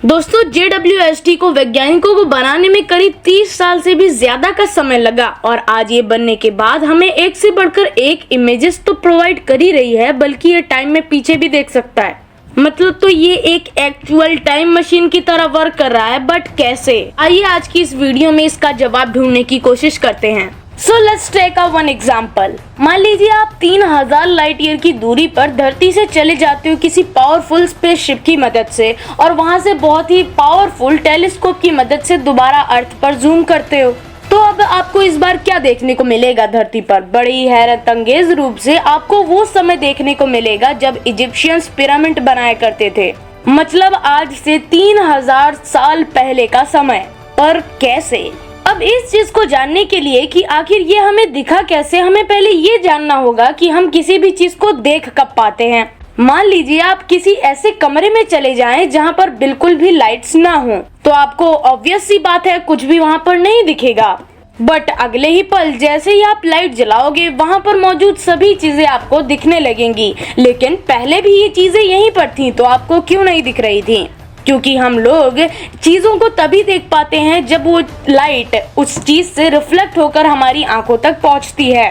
दोस्तों JWST को वैज्ञानिकों को बनाने में करीब 30 साल से भी ज्यादा का समय लगा और आज ये बनने के बाद हमें एक से बढ़कर एक इमेजेस तो प्रोवाइड कर ही रही है, बल्कि ये टाइम में पीछे भी देख सकता है। मतलब तो ये एक एक्चुअल टाइम मशीन की तरह वर्क कर रहा है, बट कैसे? आइए आज की इस वीडियो में इसका जवाब ढूंढने की कोशिश करते हैं। So let's take a one example. मान लीजिए आप 3000 लाइट ईयर की दूरी पर धरती से चले जाते हो किसी पावरफुल स्पेसशिप की मदद से और वहां से बहुत ही पावरफुल टेलीस्कोप की मदद से दोबारा अर्थ पर जूम करते हो। तो अब आपको इस बार क्या देखने को मिलेगा धरती पर? बड़ी हैरत अंगेज रूप से आपको वो समय देखने को मिलेगा जब इजिप्शियंस पिरामिड बनाया करते थे, मतलब आज से 3000 साल पहले का समय। पर कैसे? अब इस चीज को जानने के लिए कि आखिर ये हमें दिखा कैसे, हमें पहले ये जानना होगा कि हम किसी भी चीज को देख कब पाते हैं। मान लीजिए आप किसी ऐसे कमरे में चले जाएं जहां पर बिल्कुल भी लाइट्स ना हो, तो आपको ऑब्वियस सी बात है कुछ भी वहां पर नहीं दिखेगा। बट अगले ही पल जैसे ही आप लाइट जलाओगे वहां पर मौजूद सभी चीजें आपको दिखने लगेंगी। लेकिन पहले भी ये चीजें यहीं पर थी, तो आपको क्यों नहीं दिख रही थी? क्योंकि हम लोग चीजों को तभी देख पाते हैं जब वो लाइट उस चीज से रिफ्लेक्ट होकर हमारी आंखों तक पहुंचती है।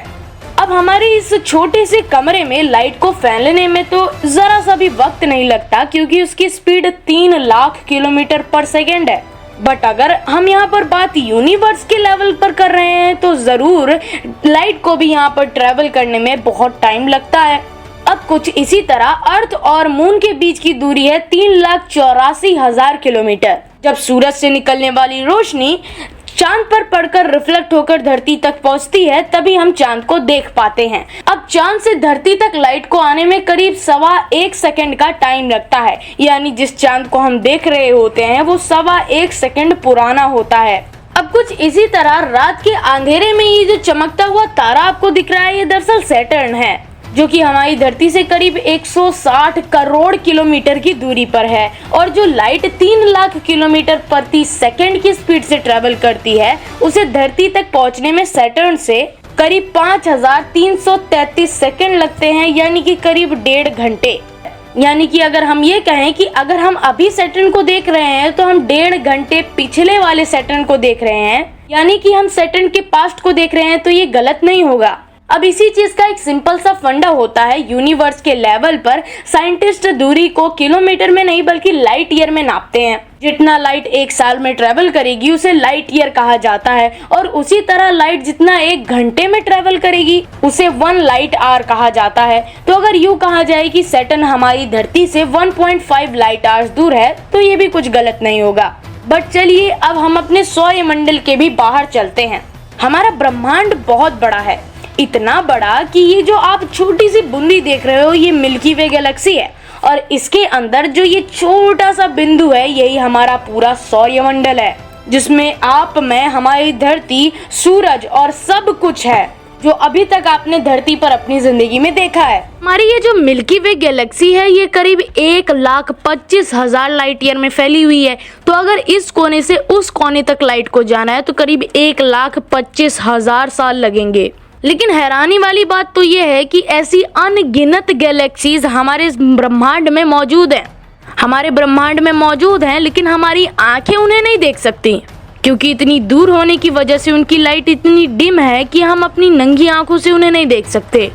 अब हमारे इस छोटे से कमरे में लाइट को फैलने में तो जरा सा भी वक्त नहीं लगता, क्योंकि उसकी स्पीड 3 लाख किलोमीटर पर सेकेंड है। बट अगर हम यहाँ पर बात यूनिवर्स के लेवल पर कर रहे हैं तो जरूर लाइट को भी यहाँ पर ट्रेवल करने में बहुत टाइम लगता है। अब कुछ इसी तरह अर्थ और मून के बीच की दूरी है 3,84,000 किलोमीटर। जब सूरज से निकलने वाली रोशनी चांद पर पड़कर रिफ्लेक्ट होकर धरती तक पहुंचती है, तभी हम चांद को देख पाते हैं। अब चांद से धरती तक लाइट को आने में करीब 1.25 सेकंड का टाइम लगता है, यानी जिस चांद को हम देख रहे होते हैं वो 1.25 सेकंड पुराना होता है। अब कुछ इसी तरह रात के अंधेरे में ये जो चमकता हुआ तारा आपको दिख रहा है, ये दरअसल सैटर्न है, जो कि हमारी धरती से करीब 160 करोड़ किलोमीटर की दूरी पर है। और जो लाइट 3 लाख किलोमीटर प्रति सेकंड की स्पीड से ट्रेवल करती है, उसे धरती तक पहुंचने में सैटर्न से करीब 5333 सेकंड लगते हैं, यानी कि करीब 1.5 घंटे। यानी कि अगर हम ये कहें कि अगर हम अभी सैटर्न को देख रहे हैं तो हम 1.5 घंटे पिछले वाले सैटर्न को देख रहे हैं, यानी कि हम सैटर्न के पास्ट को देख रहे हैं, तो ये गलत नहीं होगा। अब इसी चीज का एक सिंपल सा फंडा होता है। यूनिवर्स के लेवल पर साइंटिस्ट दूरी को किलोमीटर में नहीं बल्कि लाइट ईयर में नापते हैं। जितना लाइट 1 साल में ट्रेवल करेगी उसे लाइट ईयर कहा जाता है, और उसी तरह लाइट जितना 1 घंटे में ट्रेवल करेगी उसे 1 लाइट आवर कहा जाता है। तो अगर यूँ कहा जाए कि सैटर्न हमारी धरती से 1.5 लाइट आवर्स दूर है, तो ये भी कुछ गलत नहीं होगा। बट चलिए अब हम अपने सौरमंडल के भी बाहर चलते हैं। हमारा ब्रह्मांड बहुत बड़ा है, इतना बड़ा कि ये जो आप छोटी सी बूंदी देख रहे हो ये मिल्की वे गैलेक्सी है, और इसके अंदर जो ये छोटा सा बिंदु है यही हमारा पूरा सौरमंडल है, जिसमें आप, मैं, हमारी धरती, सूरज और सब कुछ है जो अभी तक आपने धरती पर अपनी जिंदगी में देखा है। हमारी ये जो मिल्की वे गैलेक्सी है ये करीब 1,25,000 लाइट ईयर में फैली हुई है। तो अगर इस कोने से उस कोने तक लाइट को जाना है तो करीब 1,25,000 साल लगेंगे। लेकिन हैरानी वाली बात तो ये है कि ऐसी अनगिनत गैलेक्सीज हमारे ब्रह्मांड में मौजूद हैं। हमारे ब्रह्मांड में मौजूद हैं, लेकिन हमारी आंखें उन्हें नहीं देख सकती, क्योंकि इतनी दूर होने की वजह से उनकी लाइट इतनी डिम है कि हम अपनी नंगी आंखों से उन्हें नहीं देख सकते।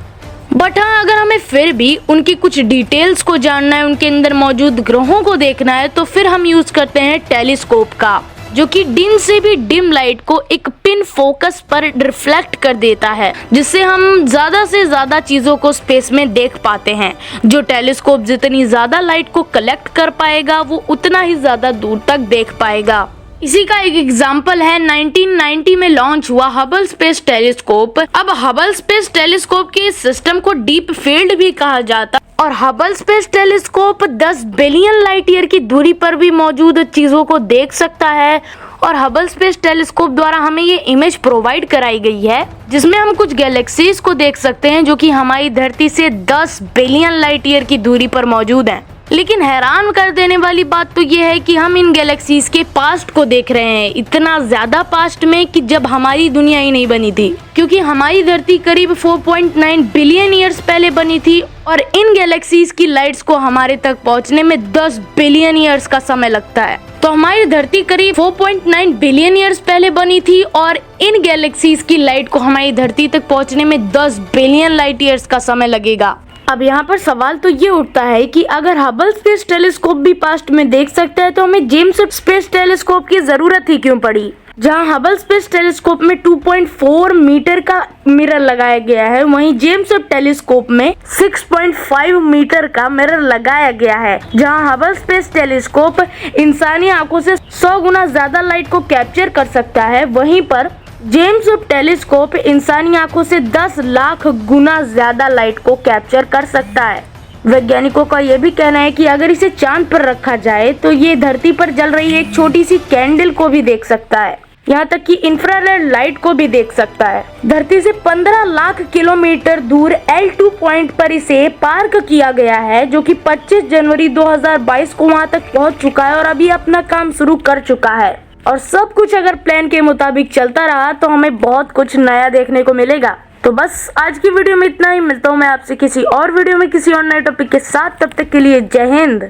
बट हाँ, अगर हमें फिर भी उनकी कुछ डिटेल्स को जानना है, उनके अंदर मौजूद ग्रहों को देखना है, तो फिर हम यूज करते हैं टेलीस्कोप का, जो कि डिम से भी डिम लाइट को एक पिन फोकस पर रिफ्लेक्ट कर देता है, जिससे हम ज्यादा से ज्यादा चीजों को स्पेस में देख पाते हैं। जो टेलीस्कोप जितनी ज्यादा लाइट को कलेक्ट कर पाएगा वो उतना ही ज्यादा दूर तक देख पाएगा। इसी का एक एग्जाम्पल है 1990 में लॉन्च हुआ हबल स्पेस टेलीस्कोप। अब हबल स्पेस टेलीस्कोप के इस सिस्टम को डीप फील्ड भी कहा जाता है, और Hubble space telescope 10 billion light year की दूरी पर भी मौजूद चीजों को देख सकता है। और हबल स्पेस टेलीस्कोप द्वारा हमें ये इमेज प्रोवाइड कराई गई है, जिसमें हम कुछ गैलेक्सीज को देख सकते हैं जो कि हमारी धरती से 10 बिलियन लाइट ईयर की दूरी पर मौजूद हैं। लेकिन हैरान कर देने वाली बात तो ये है कि हम इन गैलेक्सीज के पास्ट को देख रहे हैं, इतना ज्यादा पास्ट में कि जब हमारी दुनिया ही नहीं बनी थी, क्योंकि हमारी धरती करीब 4.9 बिलियन ईयर्स पहले बनी थी और इन गैलेक्सीज की लाइट्स को हमारे तक पहुंचने में 10 बिलियन ईयर्स का समय लगता है। तो हमारी धरती करीब 4.9 बिलियन ईयर्स पहले बनी थी और इन गैलेक्सीज की लाइट को हमारी धरती तक पहुंचने में 10 बिलियन लाइट ईयर्स का समय लगेगा। अब यहाँ पर सवाल तो ये उठता है कि अगर हबल स्पेस टेलीस्कोप भी पास्ट में देख सकता है तो हमें जेम्स वेब स्पेस टेलीस्कोप की जरूरत ही क्यों पड़ी। जहाँ हबल स्पेस टेलीस्कोप में 2.4 मीटर का मिरर लगाया गया है, वहीं जेम्स वेब टेलीस्कोप में 6.5 मीटर का मिरर लगाया गया है। जहाँ हबल स्पेस टेलीस्कोप इंसानी आंखों से 100 गुना ज्यादा लाइट को कैप्चर कर सकता है, वहीं पर जेम्स वेब टेलीस्कोप इंसानी आंखों से 10 लाख गुना ज्यादा लाइट को कैप्चर कर सकता है। वैज्ञानिकों का यह भी कहना है कि अगर इसे चांद पर रखा जाए तो ये धरती पर जल रही एक छोटी सी कैंडल को भी देख सकता है, यहाँ तक कि इंफ्रारेड लाइट को भी देख सकता है। धरती से 15 लाख किलोमीटर दूर L2 पॉइंट पर इसे पार्क किया गया है, जो कि 25 जनवरी 2022 को वहां तक पहुंच चुका है और अभी अपना काम शुरू कर चुका है। और सब कुछ अगर प्लान के मुताबिक चलता रहा तो हमें बहुत कुछ नया देखने को मिलेगा। तो बस आज की वीडियो में इतना ही। मिलता हूँ मैं आपसे किसी और वीडियो में किसी और नए टॉपिक के साथ। तब तक के लिए जय हिंद।